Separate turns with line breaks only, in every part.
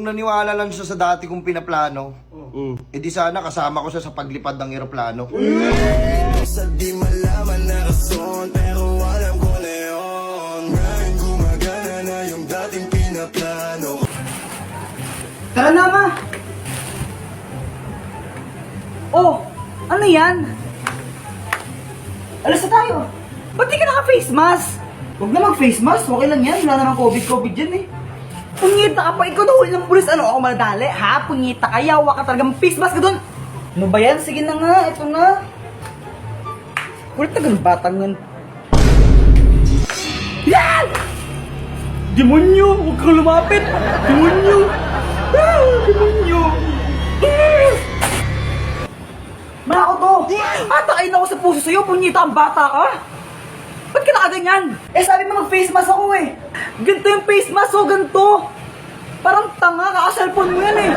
Kung naniwala lang siya sa dati kong pinaplano, di sana kasama ko siya sa paglipad ng eroplano.
Sa di malaman na rason, pero alam ko na yun. Ngayon gumagana na yung dating pinaplano.
Tara na, ma! Oh, ano yan? Alas na tayo. Ba't di ka naka-face mask? Huwag na mag-face mask, okay lang yan. Wala namang COVID dyan eh. Punyita ka pa, ikaw na huli ng pulis. Ano ako madali, ha? Punyita ka, yawa ka talaga. Face mask ka dun. Ano ba yan? Sige na nga, ito na. Kulit na ganun batang yan. Yan! Demonyo! Huwag kang lumapit! Demonyo! Ah, demonyo! Manako to! Atakain ako sa puso sa'yo, punyita ang bata ka! Ba't ka nakaganyan? Eh sabi mo mag-face mask ako eh! Ganito yung face mask oh, ganito! Parang tanga, kaka-cellphone mo yan eh!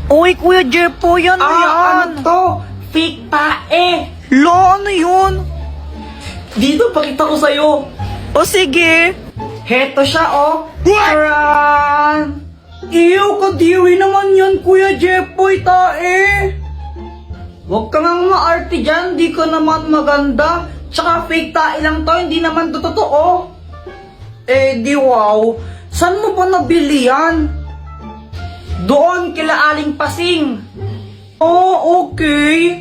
Uy, Kuya Jepo, yan yan.
Ano to? Fake tae!
Lo, ano yun?
Dito, pakita ko sa'yo!
O sige.
Heto siya oh! Taran! Iyo, kadiri naman yan, Kuya Jepoy, tae! Huwag ka nga maarte dyan, di ka naman maganda. Tsaka fake tae lang to, hindi naman to totoo. Eh di wow, saan mo ba nabili yan? Doon kila Aling Pasing. Oh, okay.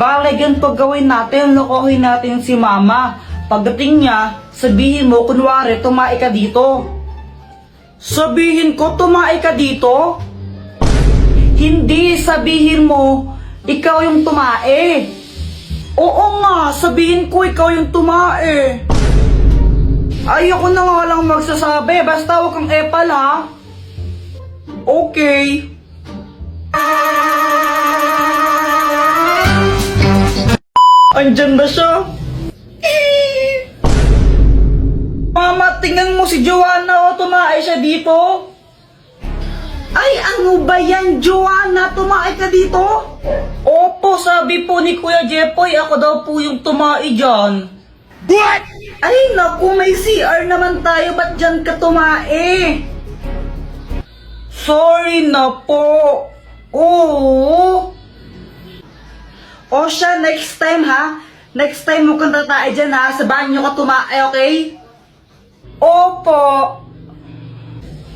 Bale, ganito gawin natin, lokohin natin si Mama. Pagdating niya, sabihin mo, kunwari, tumae ka dito. Sabihin ko, tumae ka dito? Hindi, sabihin mo, ikaw yung tumae. Oo nga, sabihin ko ikaw yung tumae. Ayoko na nga lang magsasabi, basta huwag kang epal ha. Okay. Andyan ba siya? Mama, tingnan mo si Joanna o tumae siya dito. Ay, ano ba yan, Joanna? Tumae ka dito? Opo, sabi po ni Kuya Jepoy, ako daw po yung tumae dyan. What? Ay, naku, may CR naman tayo, ba't dyan ka tumae? Sorry na po. Oo. O siya, next time ha? Next time mo kang tatae dyan ha? Sa banyo ka tumae, okay? Opo.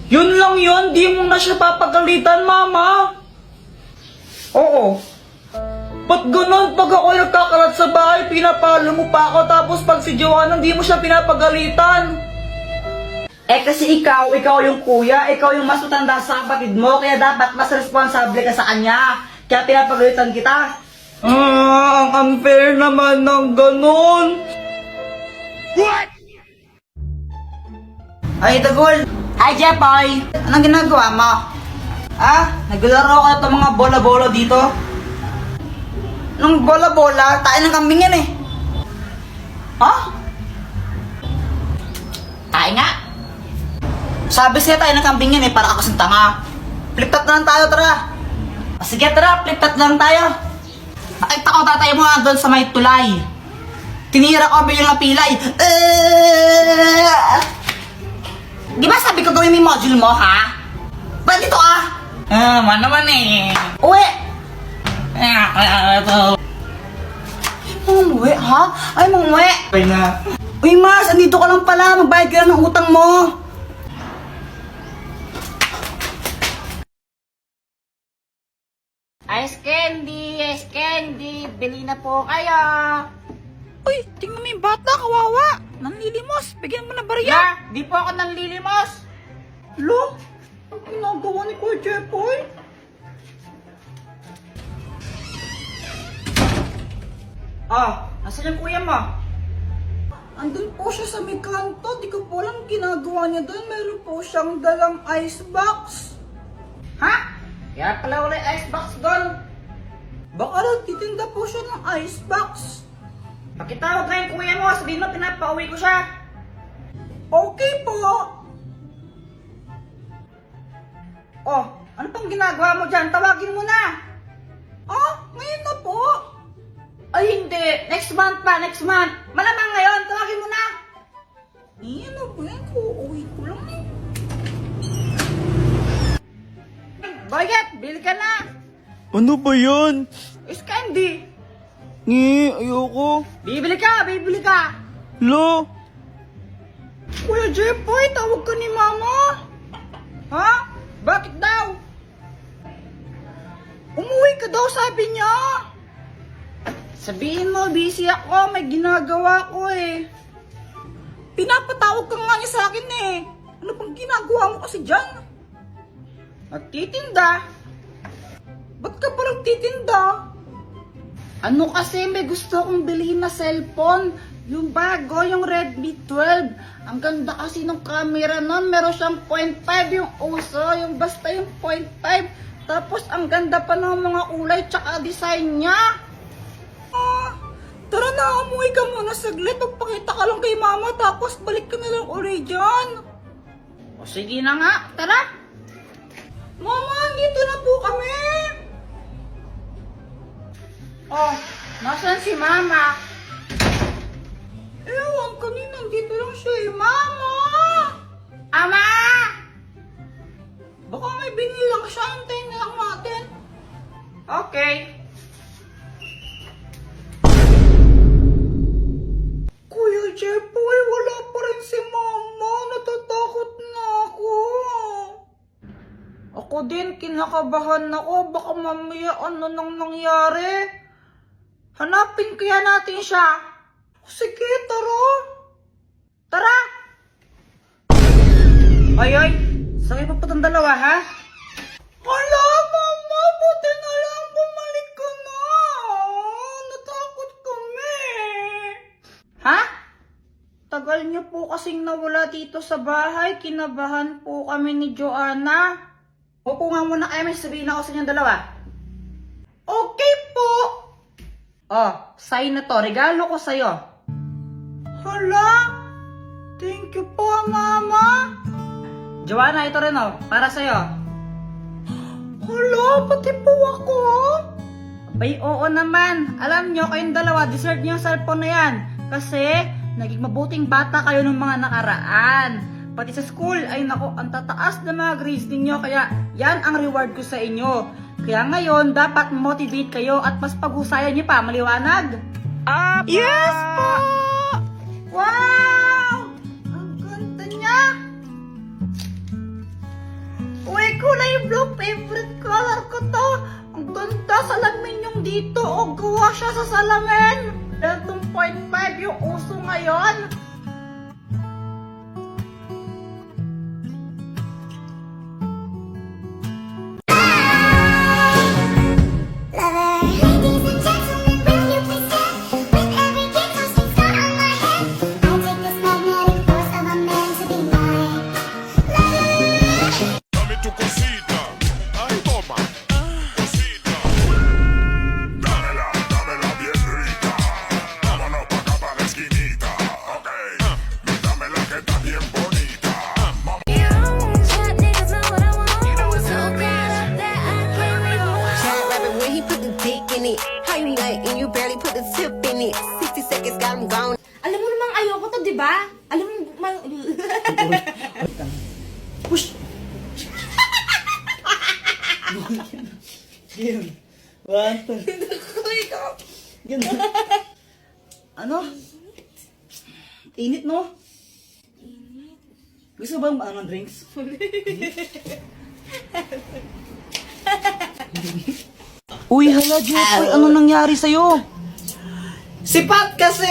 Yun lang yun, di mo na siya papagalitan, Mama. Oo. Ba't ganun? Pag ako nagkakalat sa bahay, pinapalo mo pa ako, tapos pag si Joanna, di mo siya pinapagalitan. Eh kasi ikaw yung kuya, ikaw yung mas matanda sa kapatid mo, kaya dapat mas responsable ka sa kanya. Kaya pinapagalitan kita. Ang unfair naman ng ganun. What? Ay, Tagol. Hi, Jepoy! Anong ginagawa mo? Ah? Naglaro ka itong mga bola-bola dito? Anong bola-bola? Tayo ng kambing yan eh. Ha? Tayo nga. Sabi siya tayo ng kambing yan eh, para ako sa tanga. Flip-top na lang tayo, tara. Sige, tara, flip-top na lang tayo. Nakita ko tatay mo nga doon sa may tulay. Tinira ko yung pilay. Di ba sabi ko gawin mo yung module mo, ha? Ba't dito ka? Man naman eh. Uwi! Umuwi, ha? Ay, umuwi. Uwi na. Uy, Mas, andito ka lang pala. Magbayad ka na ng utang mo.
Ice candy, bili na po kayo.
Uy, tingnan mo yung bata, kawawa. Nanlilimos, bigyan mo na barya.
Ya, di po ako nanlilimos.
Lo, ang ginagawa ni Kuya Jepoy? Nasaan yung kuya mo? Andun po siya sa may kanto. Di ko po alam ginagawa niya doon. Meron po siyang dalang icebox.
Ha? Kaya pala wala yung icebox doon.
Baka nagtitinda po siya ng icebox.
Pakitawag na yung kuya mo, sabihin mo pinapauwi ko siya.
Okay po.
Oh, ano pang ginagawa mo dyan? Tawagin mo na.
Ngayon na po.
Ay hindi, next month pa, next month. Malamang ngayon, tawagin mo na.
Ano ba yan? Uuwi ko lang eh.
Boyet, bili ka na.
Ano ba yan?
Is candy.
Ayoko.
Bibili ka, bibili ka.
Lo.
Kuya Jepoy, tawag ka ni Mama. Ha? Bakit daw? Umuwi ka daw, sabi niya. Sabihin mo, busy ako, may ginagawa ko eh. Pinapatawag ka nga niya sa akin eh. Ano bang ginagawa mo kasi dyan? Nagtitinda. Ba't ka pa nagtitinda? Ano kasi, may gusto akong bilhin na cellphone. Yung bago, yung Redmi 12. Ang ganda kasi ng camera nun. Meron siyang 0.5 yung uso. Yung basta yung 0.5. Tapos ang ganda pa ng mga kulay tsaka design niya. Tara na, umuwi ka muna saglit. Magpakita ka lang kay Mama. Tapos balik ka na lang ulit dyan. O sige na nga, tara. Mama, dito na po kami. Oh, nasaan si Mama? Ewan, kanina dito lang siya eh. Mama! Ama! Baka may binili lang siya. Antayin na lang natin. Okay. Kuya Jepoy, wala pa rin si Mama. Natatakot na ako. Ako din, kinakabahan ako. Baka mamaya ano nang nangyari. Hanapin kaya natin siya. Sige, tara. Tara! Ay, saan pa itong dalawa, ha? Hala, Mama, buti na lang bumalik ka na. Natakot kami. Ha? Tagal niyo po kasing nawala dito sa bahay. Kinabahan po kami ni Joanna. Upo nga muna kayo, may sabihin ako sa inyong dalawa. Okay po. Oh, sign na to. Regalo ko sa'yo. Hala! Thank you po, Mama. Joanna, ito rin oh. Para sa'yo. Hala, pati po ako. Abay, oo naman. Alam nyo, kayong dalawa, deserve nyo yung cellphone na yan. Kasi, naging mabuting bata kayo ng mga nakaraan. Pati sa school, ay nako, ang tataas na mga grades ninyo. Kaya, yan ang reward ko sa inyo. Kaya ngayon, dapat motivate kayo at mas pag-usayan nyo pa. Maliwanag? Yes po! Wow! Ang ganda niya! Uy, kulay blue. Favorite color ko to. Ang ganda. Salamin yung dito. O, gawa siya sa salamin. Dahil 2.5 yung uso ngayon.
Ladies and gentlemen, bring you please stand. With every kick, no strings got on my head. I take this magnetic force of a man to be mine.
Dame tu cosita, ay toma, cosita. Dámela bien rica. Vámonos pa' acá pa' la esquinita, ok. Dámela que está bien bonita.
You don't trap niggas know what I want. So bad that I can't wait for
Chad rapping when he put the dick in it. How you like and you barely put the tip in it. 60 seconds got him gone.
Alam mo namang ayoko to, di ba? Alam mo,
Game. One, two. Ganun. Ano? Init, no? Gusto ba ng drinks? Uy, hala, Jepoy, ano nangyari sa'yo?
Si Pat kasi!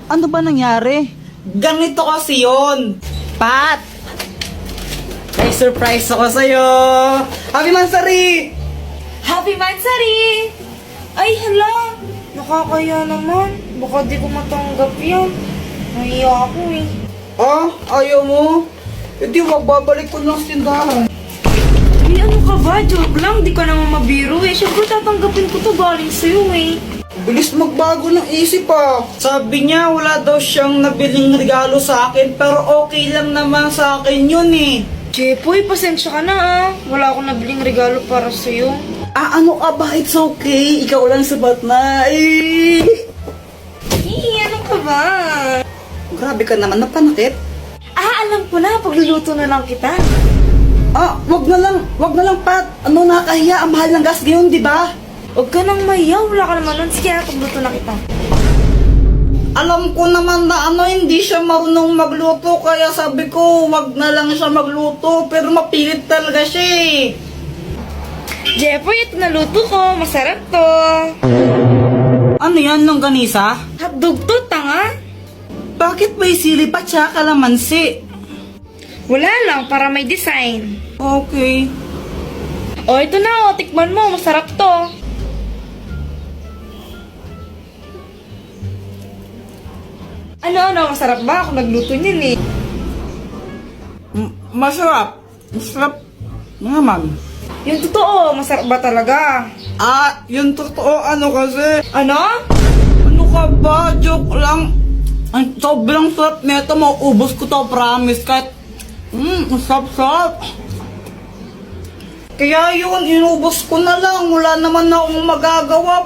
Ano ba nangyari?
Ganito kasi yun. Pat! May surprise ako sa'yo! Happy Mansari!
Happy Mansari! Ay, hala! Nakakaya naman. Baka di ko matanggap yan. Nahiya ako eh.
Oh, ayaw mo? Hindi, magbabalik ko lang sa tindahan.
Ay, ano ka ba? Joke lang. Di ka naman mabiro eh. Siyempre tatanggapin ko to galing sa'yo eh.
Bilis magbago ng isip ah. Sabi niya wala daw siyang nabiling regalo sa akin pero okay lang naman sa akin yun eh.
Jepoy, pasensya ka na ah. Wala akong nabiling regalo para sa'yo.
Ah, ano ka ba? It's okay. Ikaw lang sabat na. Eh.
Ano ka ba?
Grabe ka naman, napanakit.
Ah, alam ko na. Pagluluto na lang kita.
Wag na lang, Pat. Ano, nakakahiya, ang mahal ng gas ngayon, di ba?
Huwag ka nang mayaw, wala ka naman nun. Sige, pagluto na kita.
Alam ko naman na hindi siya marunong magluto, kaya sabi ko, wag na lang siya magluto, pero mapilit talaga siya eh.
Jeffoy, ito na luto ko. Masarap to.
Ano yan, longganisa?
Hotdog to, tanga.
Bakit may sili pa tsaka kalamansi?
Wala lang, para may design.
Okay.
O, ito na, tikman mo. Masarap to. Ano, masarap ba? Ako nagluto niyan eh.
Masarap. Masarap naman.
Yung totoo, masarap ba talaga?
Yung totoo, kasi.
Ano?
Ano ka ba? Joke lang. Ang sobrang sarap nito, mauubos ko to, promise. Kahit, sarap. Kaya yun, inubos ko na lang. Wala naman na akong magagawa.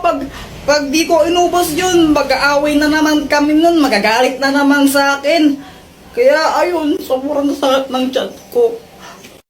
Pag di ko inubos yun, mag-aaway na naman kami nun. Magagalit na naman sa akin. Kaya ayun, sobrang sakit ng chat ko.